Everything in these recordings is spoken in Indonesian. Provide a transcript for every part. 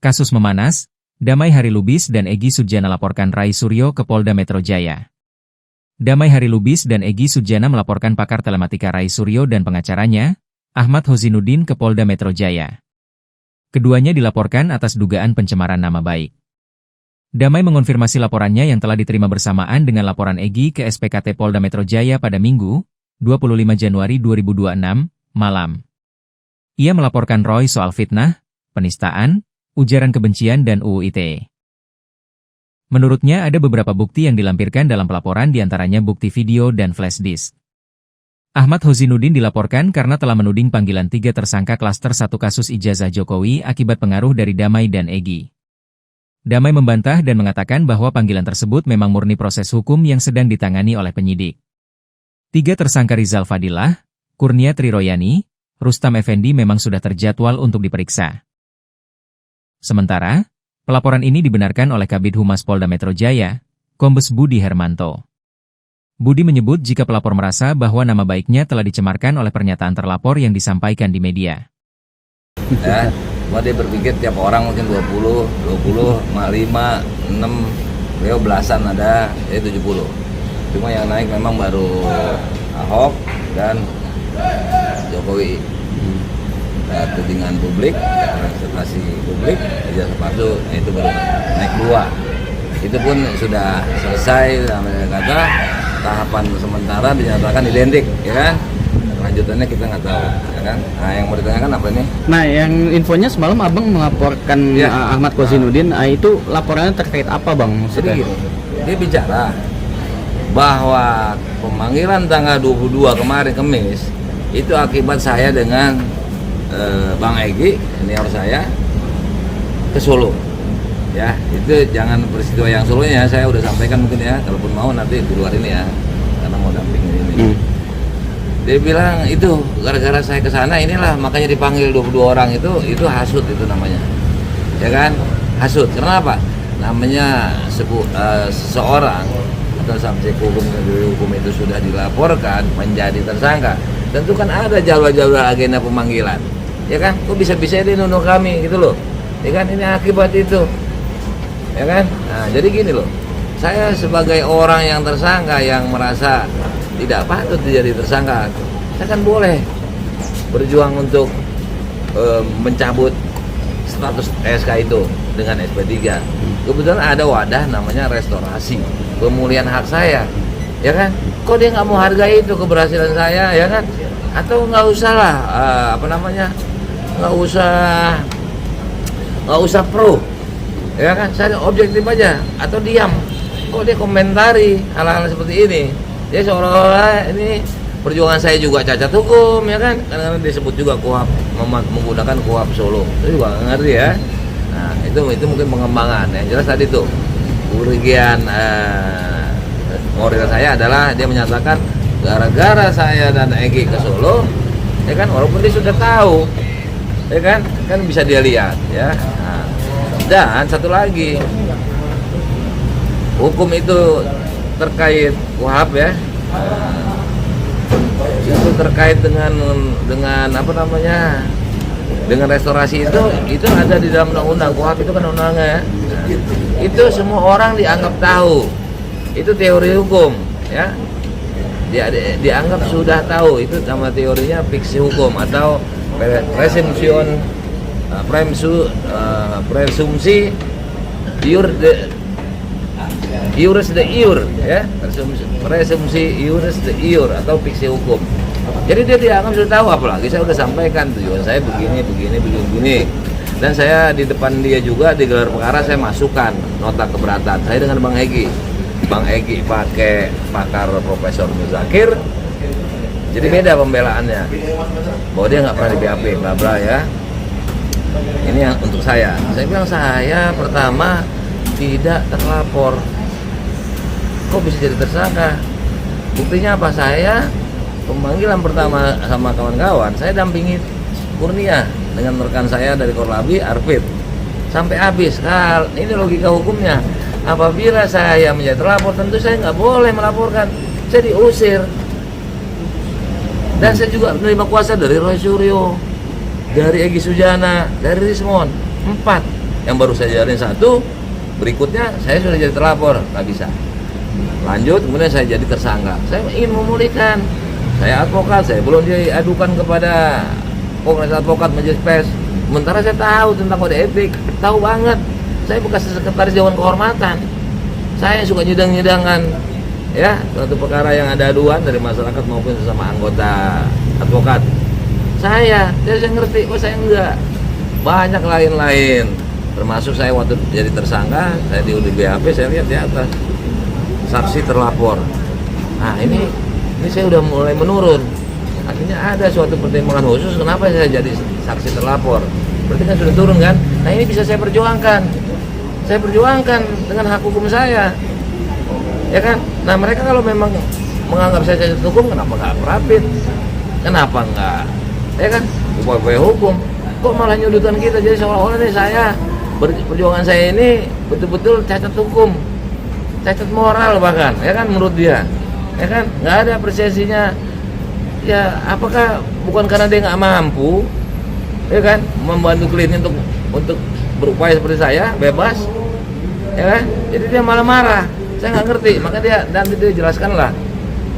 Kasus memanas, Damai Harilubis dan Egy Sujana laporkan Rai Suryo ke Polda Metro Jaya. Damai Harilubis dan Egy Sujana melaporkan pakar telematika Rai Suryo dan pengacaranya, Ahmad Hozinuddin ke Polda Metro Jaya. Keduanya dilaporkan atas dugaan pencemaran nama baik. Damai mengonfirmasi laporannya yang telah diterima bersamaan dengan laporan Egy ke SPKT Polda Metro Jaya pada Minggu, 25 Januari 2026, malam. Ia melaporkan Roy soal fitnah, penistaan, ujaran kebencian dan UU ITE. Menurutnya ada beberapa bukti yang dilampirkan dalam pelaporan diantaranya bukti video dan flash disk. Ahmad Hozinuddin dilaporkan karena telah menuding panggilan 3 tersangka klaster 1 kasus ijazah Jokowi akibat pengaruh dari Damai dan Egy. Damai membantah dan mengatakan bahwa panggilan tersebut memang murni proses hukum yang sedang ditangani oleh penyidik. 3 tersangka Rizal Fadilah, Kurnia Triroyani, Rustam Effendi memang sudah terjadwal untuk diperiksa. Sementara, pelaporan ini dibenarkan oleh Kabid Humas Polda Metro Jaya, Kombes Budi Hermanto. Budi menyebut jika pelapor merasa bahwa nama baiknya telah dicemarkan oleh pernyataan terlapor yang disampaikan di media. Ya, dia berpikir tiap orang mungkin 20, 5, 6, belasan ada, 70. Cuma yang naik memang baru Ahok dan Jokowi. Tudingan publik, representasi publik, ijazah palsu itu baru naik 2. Itu pun sudah selesai, namanya kata tahapan sementara dinyatakan identik, ya kan? Lanjutannya kita nggak tahu, ya kan? Nah, yang mau ditanyakan apa ini? Nah, yang infonya semalam abang melaporkan ya, Ahmad Hozinuddin, itu laporannya terkait apa bang? Jadi gini, dia bicara bahwa pemanggilan tanggal 22 kemarin Kamis itu akibat saya dengan Bang Egy, senior saya, ke Solo. Ya, itu jangan peristiwa yang Solonya, saya udah sampaikan mungkin ya, kalaupun mau nanti di luar ini ya, karena mau dampingin ini. Dia bilang itu gara-gara saya ke sana inilah makanya dipanggil 22 orang itu hasut itu namanya. Ya kan? Hasut. Karena apa? Namanya seseorang atau subjek hukum itu sudah dilaporkan menjadi tersangka. Tentu kan ada jadwal-jadwal agenda pemanggilan. Ya kan, kok bisa-bisa dia nuduh kami gitu loh. Ya kan, ini akibat itu. Ya kan, nah jadi gini loh. Saya sebagai orang yang tersangka yang merasa tidak patut jadi tersangka, saya kan boleh berjuang untuk mencabut status SK itu dengan SP3. Kebetulan ada wadah namanya restorasi, pemulihan hak saya. Ya kan, kok dia nggak mau hargai itu keberhasilan saya, ya kan? Atau nggak usah lah, nggak usah pro, ya kan? Saya objektif aja, atau diam. Kok dia komentari hal-hal seperti ini? Dia seolah-olah ini perjuangan saya juga cacat hukum, ya kan? Karena disebut juga KUHP, menggunakan KUHP Solo, itu juga nggak ngerti ya. Nah itu mungkin pengembangan. Yang jelas tadi tuh kerugian moral saya adalah dia menyatakan gara-gara saya dan Egy ke Solo, ya kan, walaupun dia sudah tahu, ya kan bisa dia lihat, ya. Nah, dan satu lagi, hukum itu terkait KUHP ya, itu terkait dengan dengan restorasi itu ada di dalam undang-undang. KUHP itu kan undangnya ya. Itu semua orang dianggap tahu. Itu teori hukum, ya. Dianggap sudah tahu, itu nama teorinya fiksi hukum atau presumsi iuris de iur, ya. Presumsi iuris de iur atau fiksi hukum. Jadi dia dianggap sudah tahu, apalagi saya sudah sampaikan tujuan saya begini. Dan saya di depan dia juga di gelar perkara saya masukkan nota keberatan saya dengan Bang Egy. Bang Egy pakai pakar Profesor Muzakir, jadi beda pembelaannya, bahwa dia nggak pernah di BAP, bla bla ya. Ini yang untuk saya bilang saya pertama tidak terlapor, kok bisa jadi tersangka? Buktinya apa? Saya pemanggilan pertama sama kawan-kawan, saya dampingi Kurnia dengan rekan saya dari Korlabi, Arfid, sampai habis. Nah, ini logika hukumnya. Apabila saya menjadi terlapor, tentu saya nggak boleh melaporkan, saya diusir. Dan saya juga menerima kuasa dari Roy Suryo, dari Egy Sujana, dari Rismon, 4. yang baru saya jalanin satu, berikutnya saya sudah jadi terlapor, nggak bisa. Lanjut, kemudian saya jadi tersangka. Saya ingin memulihkan. Saya advokat, saya belum diadukan kepada Kongres Advokat Majelis Pers. Sementara saya tahu tentang kode etik, tahu banget. Saya bekas sekretaris Dewan Kehormatan. Saya suka nyidang-nyidangan, ya, suatu perkara yang ada aduan dari masyarakat maupun sesama anggota advokat. Saya ngerti, saya enggak. Banyak lain-lain. Termasuk saya waktu jadi tersangka, saya di BAP, saya lihat di atas saksi terlapor. Nah ini saya udah mulai menurun. Artinya ada suatu pertimbangan khusus kenapa saya jadi saksi terlapor. Berarti kan sudah turun kan? Nah ini bisa saya perjuangkan. Saya perjuangkan dengan hak hukum saya. Ya kan? Nah mereka kalau memang menganggap saya cacat hukum, kenapa nggak Prapit? Kenapa nggak? Ya kan? Upaya hukum. Kok malah nyudutan kita? Jadi seolah-olah nih saya perjuangan saya ini betul-betul cacat hukum, cacat moral bahkan, ya kan menurut dia, ya kan nggak ada apresiasinya. Ya apakah bukan karena dia nggak mampu, ya kan, membantu klien untuk berupaya seperti saya bebas, ya kan? Jadi dia malah marah. Saya nggak ngerti, maka nanti dia jelaskanlah,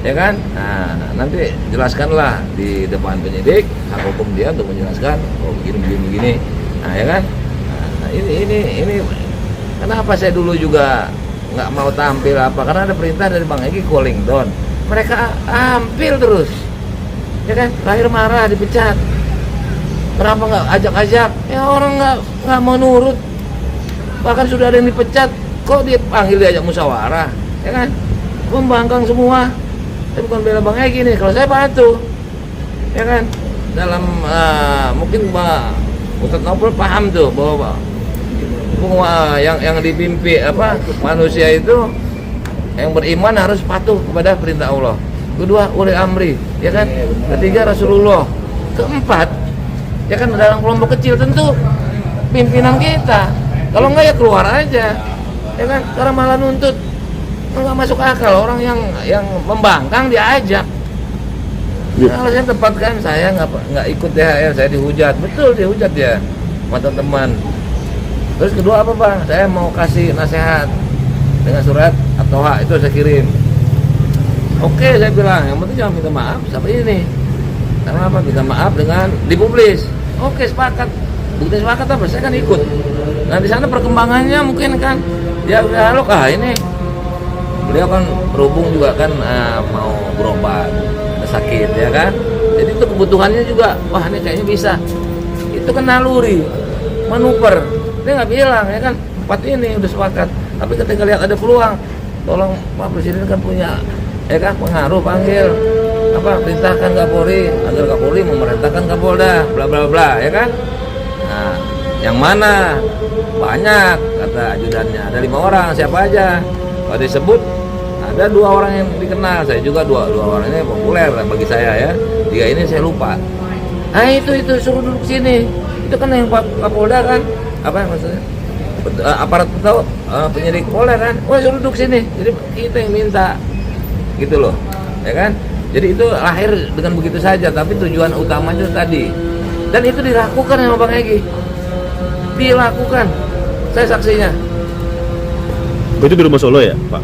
ya kan? Nah nanti jelaskanlah di depan penyidik hak hukum dia untuk menjelaskan, oh begini. Nah ya kan? Nah, ini kenapa saya dulu juga nggak mau tampil apa? Karena ada perintah dari Bang Egy calling down. Mereka tampil terus, ya kan? Terakhir marah dipecat. Kenapa nggak ajak-ajak? Ya orang nggak mau nurut. Bahkan sudah ada yang dipecat, kok dipanggil diajak musyawarah, ya kan? Membangkang semua. Saya bukan bela Bang Egy nih, kalau saya patuh, ya kan? Dalam mungkin Ustadz Novel paham tuh bahwa yang dipimpin manusia itu yang beriman harus patuh kepada perintah Allah. Kedua ulil amri, ya kan? Ketiga Rasulullah. Keempat, ya kan dalam kelompok kecil tentu pimpinan kita. Kalau enggak ya keluar aja, ya kan? Karena malah nuntut, nggak masuk akal orang yang membangkang diajak. Kalau saya tempatkan, saya nggak ikut THR, saya dihujat, betul dihujat ya, mata teman. Terus kedua apa Bang? Saya mau kasih nasihat dengan surat atau hak itu saya kirim. Oke, saya bilang, yang penting jangan minta maaf sampai ini. Karena apa? Minta maaf dengan dipublis. Oke, sepakat. Bukti sepakat apa? Saya kan ikut. Nah di sana perkembangannya mungkin kan dia dialog, ini beliau kan berhubung juga kan mau berobat sakit, ya kan? Jadi itu kebutuhannya juga, wah ini kayaknya bisa. Itu kan naluri, manuver. Dia nggak bilang, ya kan? Empat ini udah sepakat. Tapi ketika lihat ada peluang, tolong Pak Presiden kan punya, ya kan, pengaruh, panggil perintahkan Kapolri agar Kapolri memerintahkan Kapolda, bla bla bla, ya kan? Nah, yang mana? Banyak, kata ajudannya. Ada 5 orang, siapa aja? Kalau disebut ada 2 orang yang dikenal, saya juga dua orang ini populer bagi saya ya. 3 ini saya lupa. Nah itu suruh duduk sini. Itu kan yang Pak Kapolda kan, apa maksudnya? Aparat tahu penyidik Polda kan, suruh duduk sini. Jadi kita yang minta, gitu loh, ya kan? Jadi itu lahir dengan begitu saja, tapi tujuan utamanya tadi. Dan itu dilakukan sama Bang Egy. Dilakukan. Saya saksinya. Itu di rumah Solo ya, Pak?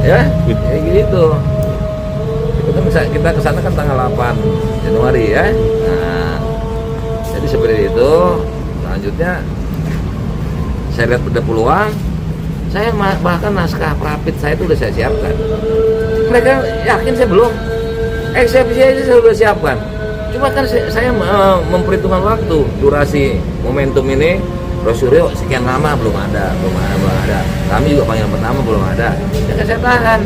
Ya, kayak gitu. Itu kan kita kesana kan tanggal 8 Januari ya. Nah, jadi seperti itu. Selanjutnya saya lihat ada peluang. Saya bahkan naskah Prapit saya itu udah saya siapkan. Mereka yakin saya belum. Eksepsi aja saya udah siapkan. Cuma kan saya memperhitungkan waktu, durasi momentum ini. Rosurio sekian lama belum ada. Kami juga panggilan pertama belum ada. Ya kan saya tahan,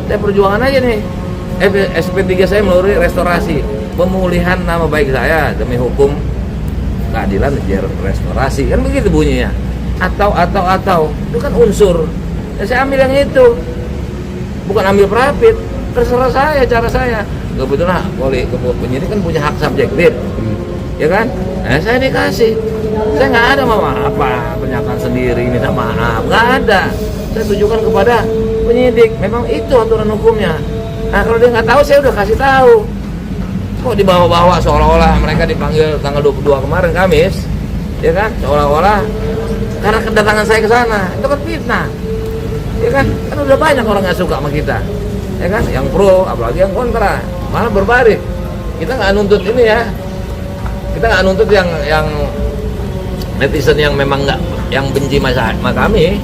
saya perjuangan aja nih. SP3 saya melalui restorasi, pemulihan nama baik saya demi hukum keadilan biar restorasi, kan begitu bunyinya. Atau itu kan unsur. Ya saya ambil yang itu, bukan ambil Prapit. Terserah saya, cara saya. Kebetulan penyidik kan punya hak subjektif, ya kan? Nah, saya dikasih. Saya nggak ada mau apa pernyataan sendiri minta maaf, nggak ada. Saya tujukan kepada penyidik, memang itu aturan hukumnya. Nah kalau dia nggak tahu, saya udah kasih tahu. Kok dibawa-bawa seolah-olah mereka dipanggil tanggal 22 kemarin Kamis, ya kan? Seolah-olah karena kedatangan saya ke sana. Itu kan fitnah. Ya kan? Kan udah banyak orang nggak suka sama kita. Ya kan? Yang pro, apalagi yang kontra. Malah berbalik. Kita nggak nuntut ini ya. Kita nggak nuntut yang netizen yang memang nggak, yang benci sama kami.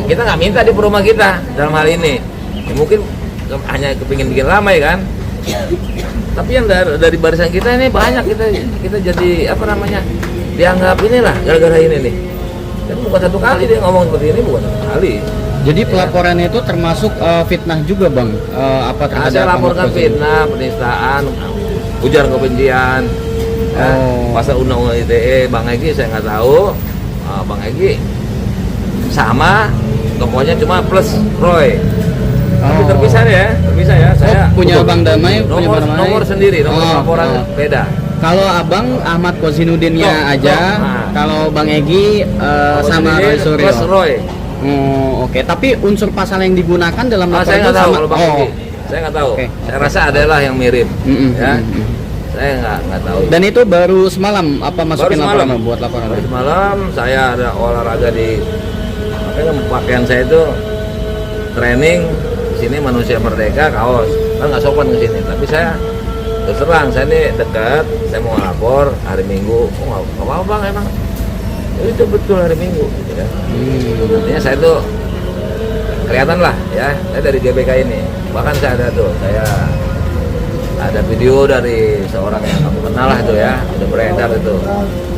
Kita nggak minta di rumah kita dalam hal ini. Ya, mungkin hanya kepingin bikin ramai kan. Tapi yang dari barisan kita ini banyak, kita jadi apa namanya, dianggap inilah gara-gara ini nih. Jadi bukan satu kali dia ngomong seperti ini, bukan satu kali. Jadi pelaporannya itu termasuk fitnah juga bang? Apa terhadap Saya laporkan Ahmad Kozin? fitnah, penistaan, ujaran kebencian, pasal undang-undang ITE. Bang Egy saya nggak tahu, Bang Egy sama, tokohnya cuma plus Roy. Tapi terpisah ya. Saya punya Bang Damai, punya Bang Damai. nomor sendiri, nomor laporan beda. Kalau abang Ahmad Kozinudinnya aja, kalau Bang Egy sama Roy Suryo. Plus Roy. Oh, oke. Tapi unsur pasal yang digunakan dalam laporan Saya itu nggak tahu sama. kalau Bang Egy. Saya nggak tahu. Oke. Saya rasa adalah yang mirip. Ya. Saya nggak tahu. Dan itu baru semalam apa masukin Baru laporan semalam. buat laporan? Baru semalam saya ada olahraga di, makanya pakaian saya itu training sini Manusia Merdeka kaos, kan nggak sopan ke sini. Tapi saya terus terang, saya ini dekat, saya mau lapor hari Minggu. Oh nggak apa-apa Bang, emang itu betul hari Minggu gitu ya. Artinya saya tuh kelihatan lah ya, saya dari GBK ini. Bahkan saya ada video dari seorang yang kamu kenal lah itu ya, udah beredar itu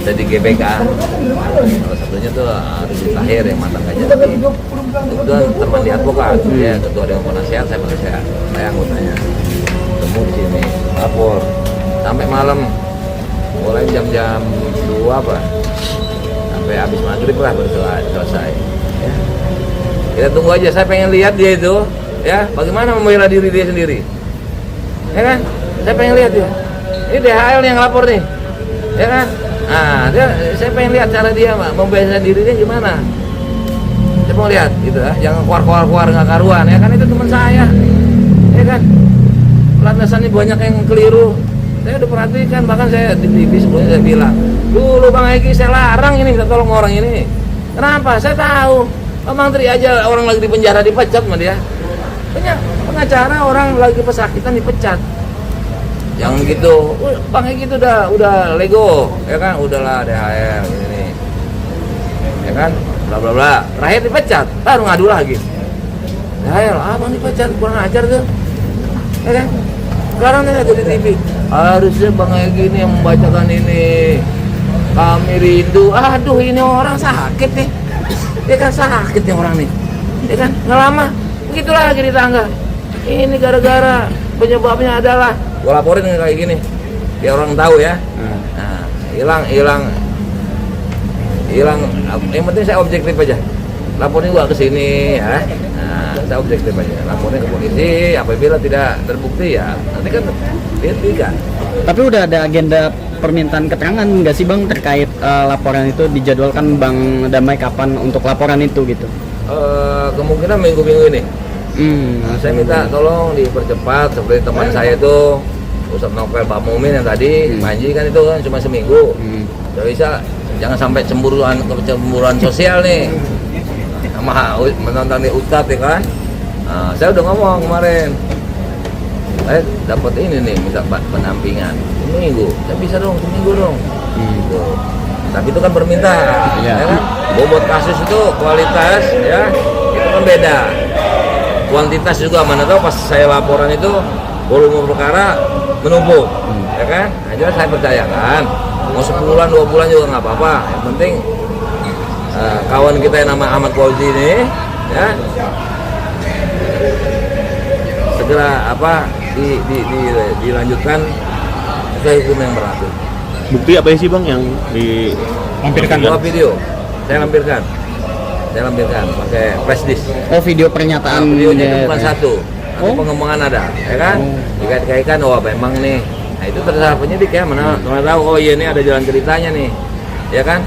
dari GBK. Salah satunya tuh Rudi Tahir yang mantan Kajati. Itu teman di advokat, dia ketua dewan penasihat, saya anggotanya. Ketemu di sini, lapor sampai malam, mulai jam 2 apa, sampai habis maghrib lah baru selesai. Ya. Kita tunggu aja, saya pengen lihat dia itu, ya bagaimana membela diri dia sendiri. Ya kan? Saya pengen lihat dia. Ini DHL yang lapor nih. Ya kan? Nah, saya pengen lihat cara dia membela dirinya gimana. Saya mau lihat gitu ya. Jangan keluar nggak karuan ya kan, itu teman saya. Ya kan? Landasannya banyak yang keliru. Saya udah perhatikan, bahkan saya di TV sebelumnya saya bilang, "Dulu Bang Egy saya larang ini, kita tolong orang ini." Kenapa? Saya tahu. Pak Menteri aja orang lagi di penjara dipecat sama dia. Pengacara orang lagi pesakitan dipecat. Jangan gitu. Bang Egy itu udah lego, ya kan? Udahlah DHL ini. Ya kan? Bla bla bla. Terakhir dipecat, baru ngadu lagi. DHL, Bang dipecat, kurang ajar tuh. Ya kan? Sekarang dia jadi TV. Harusnya Bang Egy ini yang membacakan ini. Kami rindu. Aduh, ini orang sakit nih. Dia kan sakit nih orang nih. Ya kan? Nggak lama. Begitulah lagi di tangga. Ini gara-gara penyebabnya adalah gua laporin kayak gini, biar orang tahu ya. Nah, hilang. Yang penting saya objektif aja. Laporin gua ke sini ya. Nah, saya objektif aja. Laporin ke polisi. Apabila tidak terbukti ya nanti kan dihentikan. Tapi udah ada agenda permintaan keterangan nggak sih Bang terkait laporan itu, dijadwalkan Bang Damai kapan untuk laporan itu gitu? Kemungkinan minggu-minggu ini. Nah, saya minta tolong dipercepat seperti teman saya itu Ustadz Novel Pak Mumin yang tadi Panji kan itu kan cuma seminggu. Udah bisa, jangan sampai cemburuan sosial nih sama menonton di Ustadz ya kan. Nah, saya udah ngomong kemarin, saya dapat ini nih minta pendampingan seminggu, saya bisa dong seminggu dong. Gitu. Tapi itu kan permintaan, ya kan? Bobot kasus itu kualitas ya itu kan beda. Kuantitas juga, mana tahu pas saya laporan itu volume perkara menumpuk, ya kan? Nah, jelas saya percayakan mau 10 bulan 2 bulan juga nggak apa-apa. Yang penting kawan kita yang nama Ahmad Kozin ini, ya segera dilanjutkan ke hukum yang berlaku. Bukti apa sih Bang yang Lampirkan Dua video, saya lampirkan pakai flash disk. Oh, video pernyataan Videonya itu ya, bukan ya. satu, nanti pengembangan ada, ya kan? Dikait-kaitkan, memang nih. Nah itu terserah penyidik ya, mana tahu, oh iya ini ada jalan ceritanya nih, ya kan?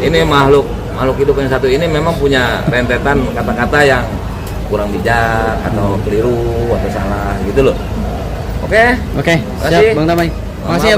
Ini makhluk hidup yang satu ini memang punya rentetan kata-kata yang kurang bijak atau keliru atau salah gitu loh. Oke? Oke, Makasih. siap Bang Damai. Makasih ya.